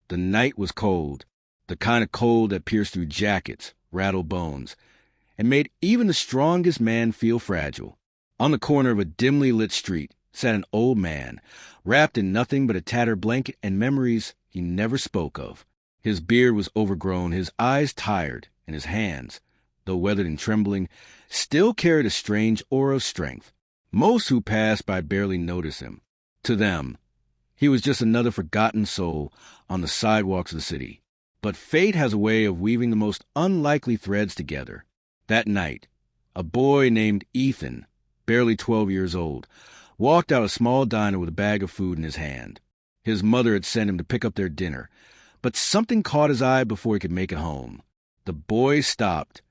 The night was cold, the kind of cold that pierced through jackets, rattled bones, and made even the strongest man feel fragile. On the corner of a dimly lit street sat an old man, wrapped in nothing but a tattered blanket and memories he never spoke of. His beard was overgrown, his eyes tired, and his hands, though weathered and trembling, still carried a strange aura of strength. Most who passed by barely noticed him. To them, he was just another forgotten soul on the sidewalks of the city. But fate has a way of weaving the most unlikely threads together. That night, a boy named Ethan, barely 12 years old, walked out a small diner with a bag of food in his hand. His mother had sent him to pick up their dinner, but something caught his eye before he could make it home. The boy stopped,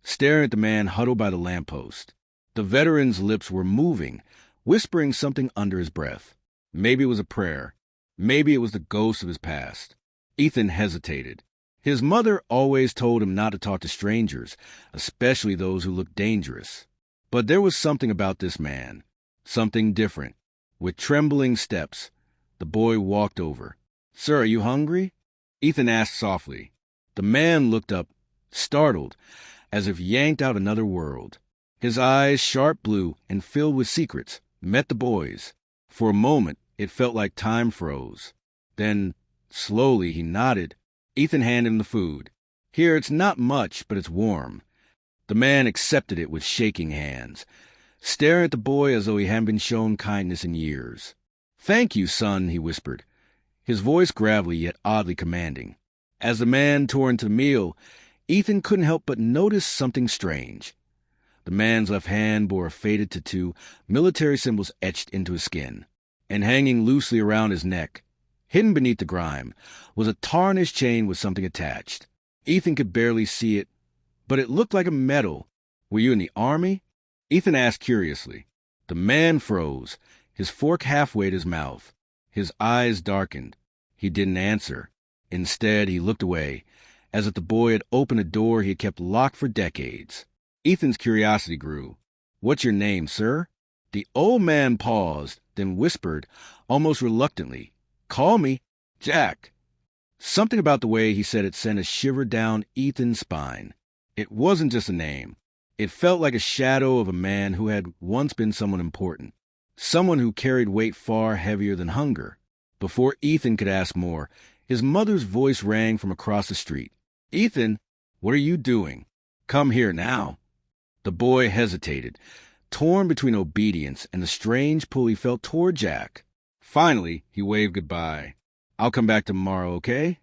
staring at the man huddled by the lamppost. The veteran's lips were moving, whispering something under his breath. Maybe it was a prayer. Maybe it was the ghost of his past. Ethan hesitated. His mother always told him not to talk to strangers, especially those who looked dangerous. But there was something about this man, something different. With trembling steps, the boy walked over. "Sir, are you hungry?" Ethan asked softly. The man looked up, startled, as if yanked out another world. His eyes, sharp blue and filled with secrets, met the boy's. For a moment, it felt like time froze. Then, slowly, he nodded. Ethan handed him the food. "Here, it's not much, but it's warm." The man accepted it with shaking hands, staring at the boy as though he hadn't been shown kindness in years. "Thank you, son," he whispered, his voice gravelly yet oddly commanding. As the man tore into the meal, Ethan couldn't help but notice something strange. The man's left hand bore a faded tattoo, military symbols etched into his skin. And hanging loosely around his neck, hidden beneath the grime, was a tarnished chain with something attached. Ethan could barely see it, but it looked like a medal. "Were you in the army?" Ethan asked curiously. The man froze, his fork halfway to his mouth. His eyes darkened. He didn't answer. Instead, he looked away, as if the boy had opened a door he had kept locked for decades. Ethan's curiosity grew. "What's your name, sir?" The old man paused, then whispered, almost reluctantly, "Call me Jack." Something about the way he said it sent a shiver down Ethan's spine. It wasn't just a name. It felt like a shadow of a man who had once been someone important, someone who carried weight far heavier than hunger. Before Ethan could ask more, his mother's voice rang from across the street. "Ethan, what are you doing? Come here now." The boy hesitated, torn between obedience and the strange pull he felt toward Jack. Finally, he waved goodbye. "I'll come back tomorrow, okay?"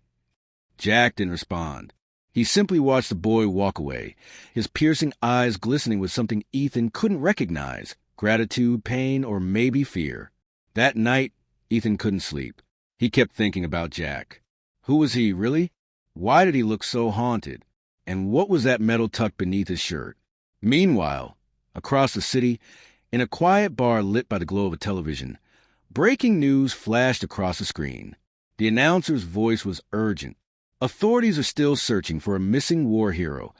Jack didn't respond. He simply watched the boy walk away, his piercing eyes glistening with something Ethan couldn't recognize, gratitude, pain, or maybe fear. That night, Ethan couldn't sleep. He kept thinking about Jack. Who was he, really? Why did he look so haunted? And what was that metal tucked beneath his shirt? Meanwhile, across the city, in a quiet bar lit by the glow of a television, breaking news flashed across the screen. The announcer's voice was urgent. Authorities are still searching for a missing war hero,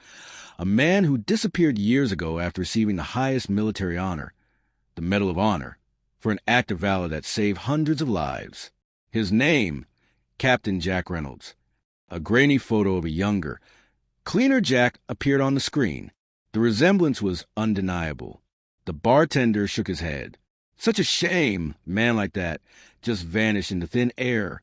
a man who disappeared years ago after receiving the highest military honor, the Medal of Honor, for an act of valor that saved hundreds of lives. His name, Captain Jack Reynolds. A grainy photo of a younger, cleaner Jack appeared on the screen. The resemblance was undeniable. The bartender shook his head. Such a shame, a man like that just vanished into thin air.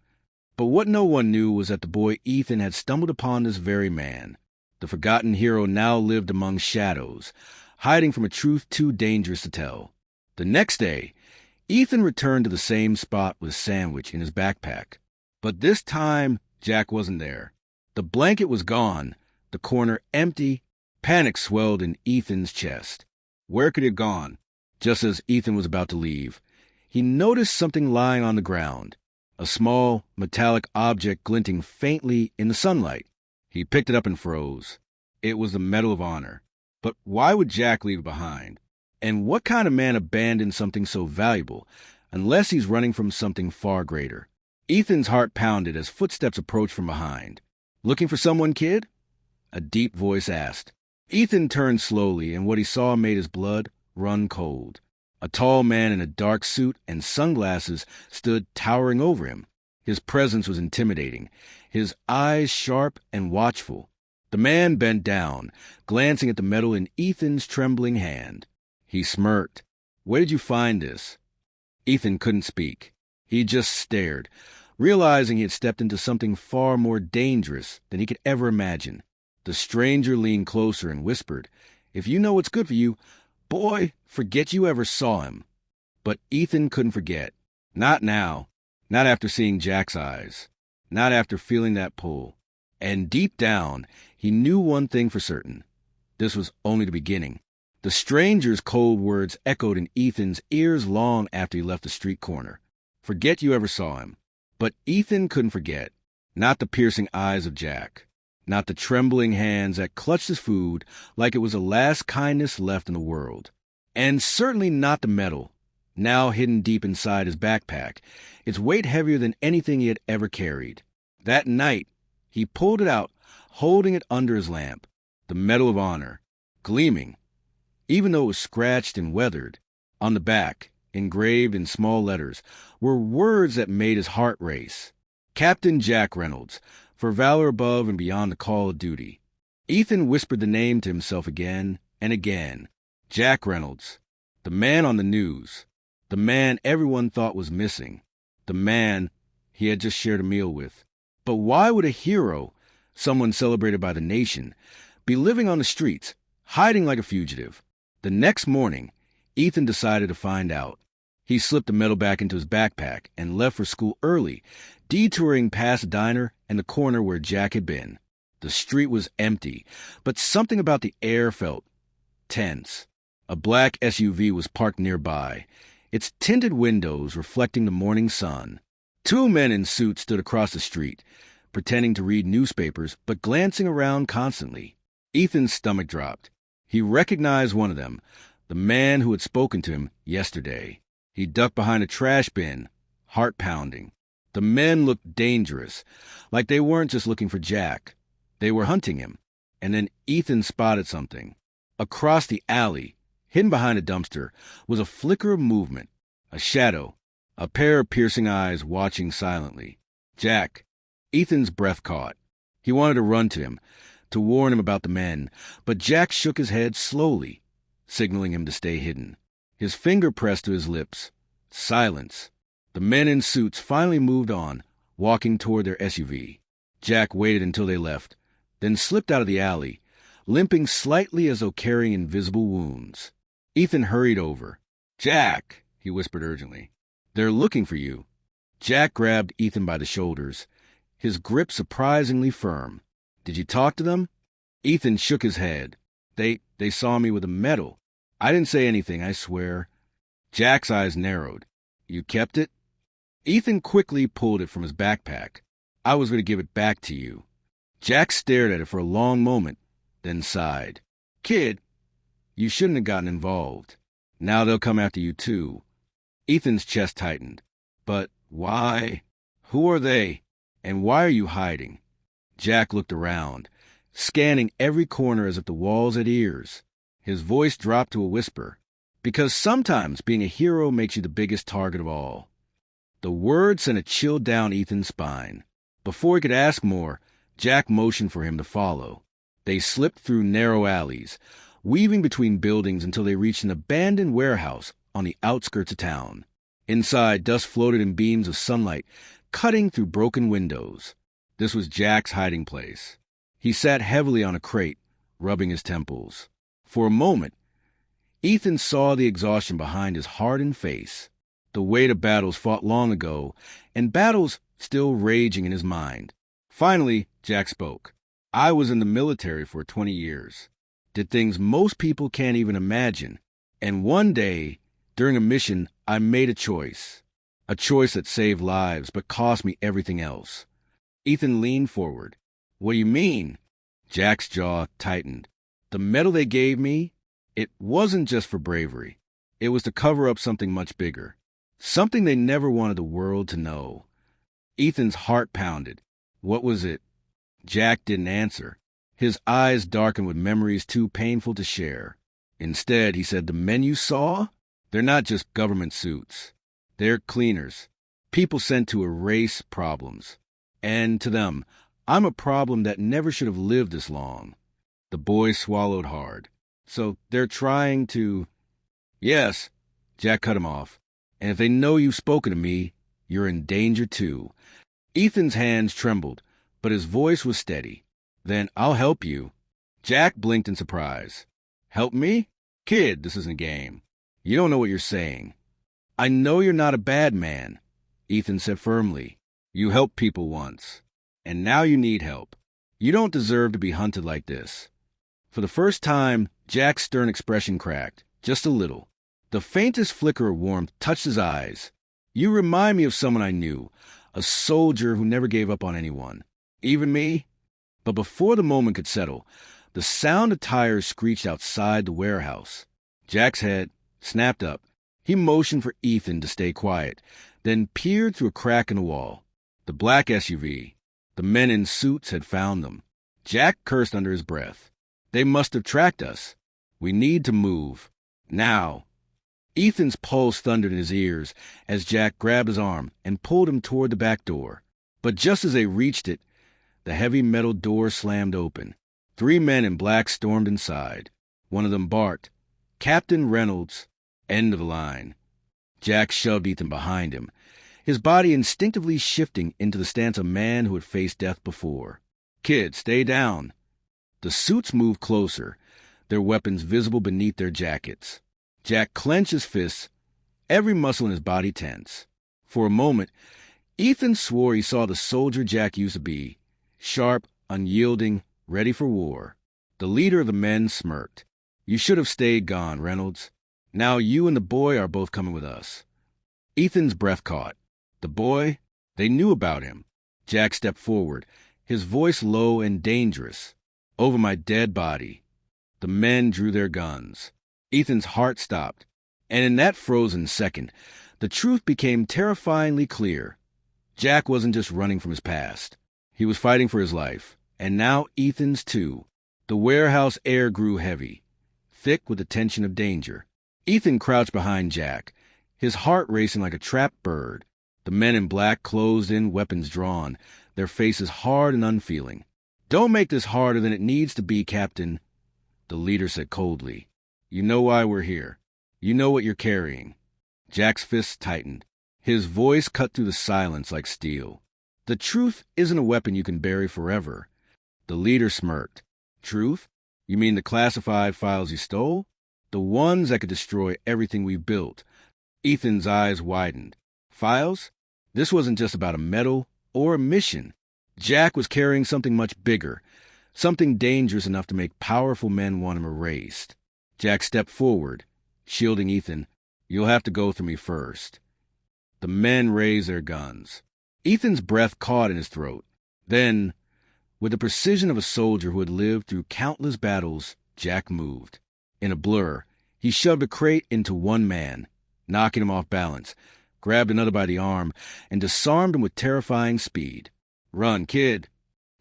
But what no one knew was that the boy Ethan had stumbled upon this very man. The forgotten hero now lived among shadows, hiding from a truth too dangerous to tell. The next day, Ethan returned to the same spot with a sandwich in his backpack. But this time, Jack wasn't there. The blanket was gone, the corner empty. Panic swelled in Ethan's chest. Where could he have gone? Just as Ethan was about to leave, he noticed something lying on the ground, a small, metallic object glinting faintly in the sunlight. He picked it up and froze. It was the Medal of Honor. But why would Jack leave it behind? And what kind of man abandoned something so valuable, unless he's running from something far greater? Ethan's heart pounded as footsteps approached from behind. "Looking for someone, kid?" A deep voice asked. Ethan turned slowly, and what he saw made his blood run cold. A tall man in a dark suit and sunglasses stood towering over him. His presence was intimidating, his eyes sharp and watchful. The man bent down, glancing at the metal in Ethan's trembling hand. He smirked. "Where did you find this?" Ethan couldn't speak. He just stared, realizing he had stepped into something far more dangerous than he could ever imagine. The stranger leaned closer and whispered, "If you know what's good for you, boy, forget you ever saw him." But Ethan couldn't forget. Not now. Not after seeing Jack's eyes. Not after feeling that pull. And deep down, he knew one thing for certain. This was only the beginning. The stranger's cold words echoed in Ethan's ears long after he left the street corner. Forget you ever saw him. But Ethan couldn't forget. Not the piercing eyes of Jack. Not the trembling hands that clutched his food like it was the last kindness left in the world. And certainly not the metal, now hidden deep inside his backpack, its weight heavier than anything he had ever carried. That night, he pulled it out, holding it under his lamp, the Medal of Honor, gleaming, even though it was scratched and weathered. On the back, engraved in small letters, were words that made his heart race. Captain Jack Reynolds, for valor above and beyond the call of duty. Ethan whispered the name to himself again and again. Jack Reynolds, the man on the news, the man everyone thought was missing, the man he had just shared a meal with. But why would a hero, someone celebrated by the nation, be living on the streets, hiding like a fugitive? The next morning, Ethan decided to find out. He slipped the medal back into his backpack and left for school early, detouring past the diner and the corner where Jack had been. The street was empty, but something about the air felt tense. A black SUV was parked nearby, its tinted windows reflecting the morning sun. Two men in suits stood across the street, pretending to read newspapers but glancing around constantly. Ethan's stomach dropped. He recognized one of them, the man who had spoken to him yesterday. He ducked behind a trash bin, heart pounding. The men looked dangerous, like they weren't just looking for Jack. They were hunting him. And then Ethan spotted something. Across the alley, hidden behind a dumpster, was a flicker of movement, a shadow, a pair of piercing eyes watching silently. Jack. Ethan's breath caught. He wanted to run to him, to warn him about the men, but Jack shook his head slowly, signaling him to stay hidden. His finger pressed to his lips. Silence. The men in suits finally moved on, walking toward their SUV. Jack waited until they left, then slipped out of the alley, limping slightly as though carrying invisible wounds. Ethan hurried over. "Jack," he whispered urgently. "They're looking for you." Jack grabbed Ethan by the shoulders, his grip surprisingly firm. "Did you talk to them?" Ethan shook his head. They saw me with a medal. I didn't say anything, I swear." Jack's eyes narrowed. "You kept it?" Ethan quickly pulled it from his backpack. "I was going to give it back to you." Jack stared at it for a long moment, then sighed. "Kid, you shouldn't have gotten involved. Now they'll come after you too." Ethan's chest tightened. "But why? Who are they? And why are you hiding?" Jack looked around, scanning every corner as if the walls had ears. His voice dropped to a whisper. "Because sometimes being a hero makes you the biggest target of all." The word sent a chill down Ethan's spine. Before he could ask more, Jack motioned for him to follow. They slipped through narrow alleys, weaving between buildings until they reached an abandoned warehouse on the outskirts of town. Inside, dust floated in beams of sunlight, cutting through broken windows. This was Jack's hiding place. He sat heavily on a crate, rubbing his temples. For a moment, Ethan saw the exhaustion behind his hardened face, the weight of battles fought long ago, and battles still raging in his mind. Finally, Jack spoke. "I was in the military for 20 years. Did things most people can't even imagine. And one day, during a mission, I made a choice. A choice that saved lives, but cost me everything else." Ethan leaned forward. "What do you mean?" Jack's jaw tightened. "The medal they gave me, it wasn't just for bravery. It was to cover up something much bigger. Something they never wanted the world to know." Ethan's heart pounded. "What was it?" Jack didn't answer. His eyes darkened with memories too painful to share. Instead, he said, "The men you saw? They're not just government suits. They're cleaners. people sent to erase problems. And to them, I'm a problem that never should have lived this long. The boy swallowed hard. So they're trying to... Yes, Jack cut him off. And if they know you've spoken to me, you're in danger too. Ethan's hands trembled, but his voice was steady. Then I'll help you. Jack blinked in surprise. Help me? Kid, this isn't a game. You don't know what you're saying. I know you're not a bad man, Ethan said firmly. You helped people once, and now you need help. You don't deserve to be hunted like this. For the first time, Jack's stern expression cracked, just a little. The faintest flicker of warmth touched his eyes. You remind me of someone I knew, a soldier who never gave up on anyone, even me. But before the moment could settle, the sound of tires screeched outside the warehouse. Jack's head snapped up. He motioned for Ethan to stay quiet, then peered through a crack in the wall. The black SUV. The men in suits had found them. Jack cursed under his breath. They must have tracked us. We need to move. Now. Ethan's pulse thundered in his ears as Jack grabbed his arm and pulled him toward the back door. But just as they reached it, the heavy metal door slammed open. 3 men in black stormed inside. One of them barked, Captain Reynolds, end of the line. Jack shoved Ethan behind him, his body instinctively shifting into the stance of a man who had faced death before. Kid, stay down. The suits moved closer, their weapons visible beneath their jackets. Jack clenched his fists, every muscle in his body tense. For a moment, Ethan swore he saw the soldier Jack used to be, sharp, unyielding, ready for war. The leader of the men smirked. You should have stayed gone, Reynolds. Now you and the boy are both coming with us. Ethan's breath caught. The boy? They knew about him. Jack stepped forward, his voice low and dangerous. Over my dead body. The men drew their guns. Ethan's heart stopped, and in that frozen second, the truth became terrifyingly clear. Jack wasn't just running from his past. He was fighting for his life, and now Ethan's too. The warehouse air grew heavy, thick with the tension of danger. Ethan crouched behind Jack, his heart racing like a trapped bird. The men in black closed in, weapons drawn, their faces hard and unfeeling. Don't make this harder than it needs to be, Captain, the leader said coldly. You know why we're here. You know what you're carrying. Jack's fists tightened. His voice cut through the silence like steel. The truth isn't a weapon you can bury forever. The leader smirked. Truth? You mean the classified files you stole? The ones that could destroy everything we've built. Ethan's eyes widened. Files? This wasn't just about a medal or a mission. Jack was carrying something much bigger, something dangerous enough to make powerful men want him erased. Jack stepped forward, shielding Ethan. You'll have to go through me first. The men raised their guns. Ethan's breath caught in his throat. Then, with the precision of a soldier who had lived through countless battles, Jack moved. In a blur, he shoved a crate into one man, knocking him off balance, grabbed another by the arm, and disarmed him with terrifying speed. Run, kid!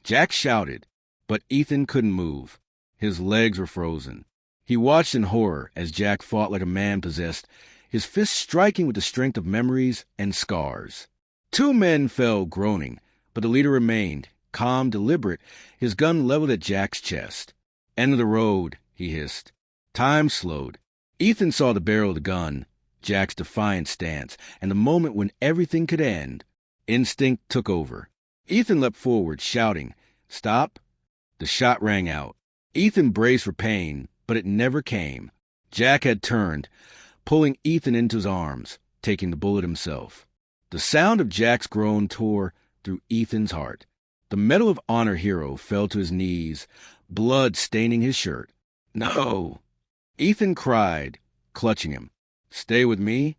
Jack shouted, but Ethan couldn't move. His legs were frozen. He watched in horror as Jack fought like a man possessed, his fists striking with the strength of memories and scars. 2 men fell groaning, but the leader remained, calm, deliberate, his gun leveled at Jack's chest. End of the road, he hissed. Time slowed. Ethan saw the barrel of the gun, Jack's defiant stance, and the moment when everything could end. Instinct took over. Ethan leapt forward, shouting, Stop! The shot rang out. Ethan braced for pain, but it never came. Jack had turned, pulling Ethan into his arms, taking the bullet himself. The sound of Jack's groan tore through Ethan's heart. The Medal of Honor hero fell to his knees, blood staining his shirt. No! Ethan cried, clutching him. Stay with me?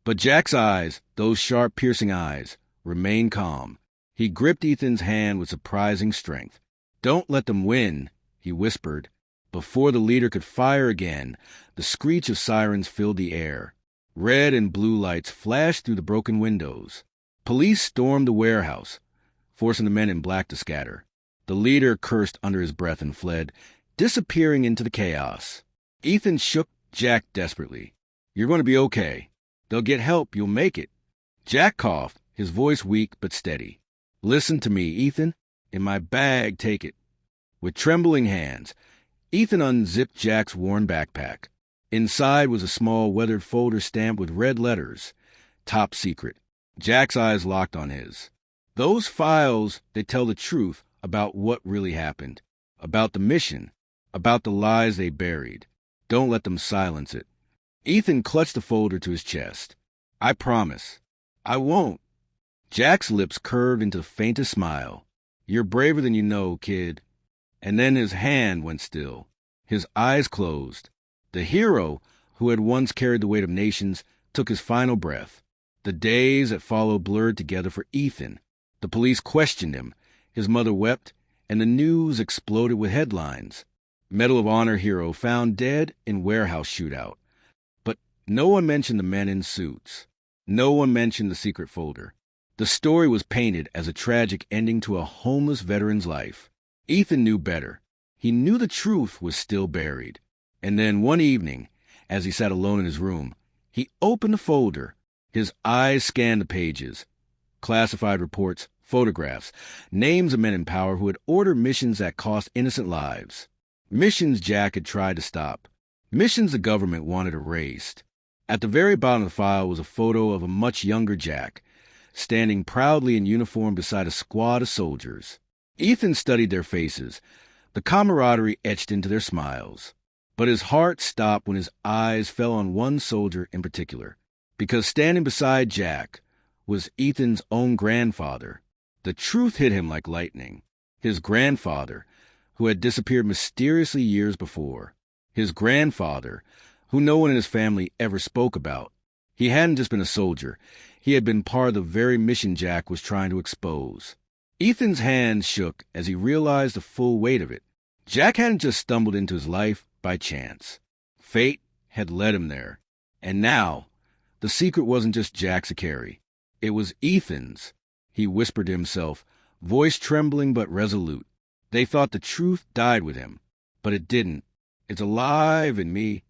But Jack's eyes, those sharp, piercing eyes, remained calm. He gripped Ethan's hand with surprising strength. Don't let them win, he whispered. Before the leader could fire again, the screech of sirens filled the air. Red and blue lights flashed through the broken windows. Police stormed the warehouse, forcing the men in black to scatter. The leader cursed under his breath and fled, disappearing into the chaos. Ethan shook Jack desperately. You're going to be okay. They'll get help. You'll make it. Jack coughed, his voice weak but steady. "Listen to me, Ethan. In my bag, take it." With trembling hands, Ethan unzipped Jack's worn backpack. Inside was a small weathered folder stamped with red letters. "Top secret." Jack's eyes locked on his. "Those files, they tell the truth about what really happened. About the mission. About the lies they buried. Don't let them silence it." Ethan clutched the folder to his chest. "I promise. I won't." Jack's lips curved into the faintest smile. "You're braver than you know, kid." And then his hand went still. His eyes closed. The hero, who had once carried the weight of nations, took his final breath. The days that followed blurred together for Ethan. The police questioned him. His mother wept, and the news exploded with headlines. Medal of Honor hero found dead in warehouse shootout. But no one mentioned the men in suits. No one mentioned the secret folder. The story was painted as a tragic ending to a homeless veteran's life. Ethan knew better. He knew the truth was still buried. And then one evening, as he sat alone in his room, he opened the folder. His eyes scanned the pages. Classified reports, photographs, names of men in power who had ordered missions that cost innocent lives. Missions Jack had tried to stop. Missions the government wanted erased. At the very bottom of the file was a photo of a much younger Jack, standing proudly in uniform beside a squad of soldiers. Ethan studied their faces, the camaraderie etched into their smiles. But his heart stopped when his eyes fell on one soldier in particular, because standing beside Jack was Ethan's own grandfather. The truth hit him like lightning. His grandfather, who had disappeared mysteriously years before. His grandfather, who no one in his family ever spoke about. He hadn't just been a soldier. He had been part of the very mission Jack was trying to expose. Ethan's hands shook as he realized the full weight of it. Jack hadn't just stumbled into his life by chance. Fate had led him there. And now, the secret wasn't just Jack's to carry. It was Ethan's, he whispered to himself, voice trembling but resolute. They thought the truth died with him, but it didn't. It's alive in me.